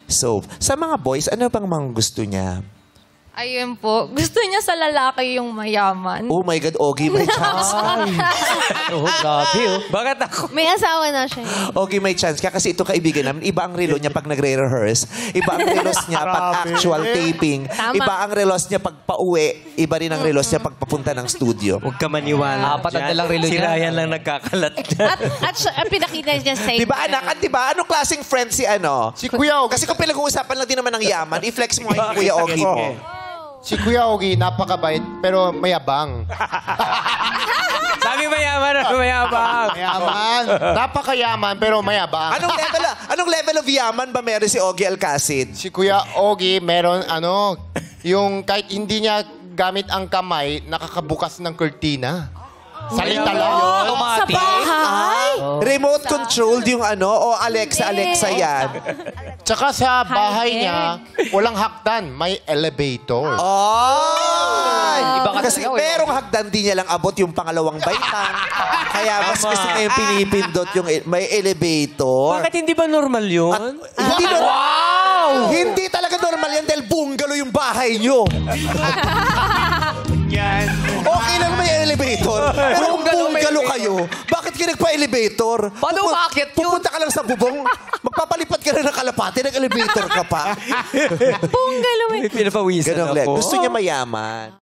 So, sa mga boys, ano bang mga gusto niya? Ayun po. Gusto niya sa lalaki yung mayaman. Oh my God, Ogie, may chance. Oh, grabe, oh. Bakit ako? May asawa na siya. Ogie, may chance ka kasi ito kaibigan namin. Iba ang relo niya pag nagre-rehearse. Iba ang relos niya pag actual taping. Tama. Iba ang relos niya pag pauwi. Iba rin ang relos niya pag papunta ng studio. Huwag ka maniwala. Apat na lang relo Si niya. Ryan lang nagkakalat dyan. At pinakita niya sa Di ba anak? At di ba? Anong klaseng friend si ano? Si Kuya Ogie. Kasi kung pinag-uusapan lang din naman ng yaman, i-flex mo yung Kuya Ogie mo. Si Kuya Ogie, napakabait, pero mayabang. Sabi mayaman, mayabang. Mayaman. Napakayaman, pero mayabang. Anong level of yaman ba meron si Ogie Alcacid? Si Kuya Ogie, meron yung kahit hindi niya gamit ang kamay, nakakabukas ng kurtina. Salita lang. Sa bahay? Remote controlled yung o Alexa yan. Tsaka sa bahay niya, walang hakdan, may elevator. Oh! Iba kasi Kasi ikaw, merong hagdan, di niya lang abot yung pangalawang baitang. Kaya mas gusto niya yung pinipindot yung may elevator. Bakit hindi ba normal yun? Hindi Hindi talaga normal yan dahil bungalow yung bahay nyo. Okay lang may elevator. Pero kung bungalow kayo, bakit ka nagpa-elevator? Paano umakyat yun? Pupunta ka lang sa bubong, magpapalipat ka na ng kalapate, nag-elevator ka pa. Bungalow. May pinapawisan Ganun, ako. Gusto niya mayaman.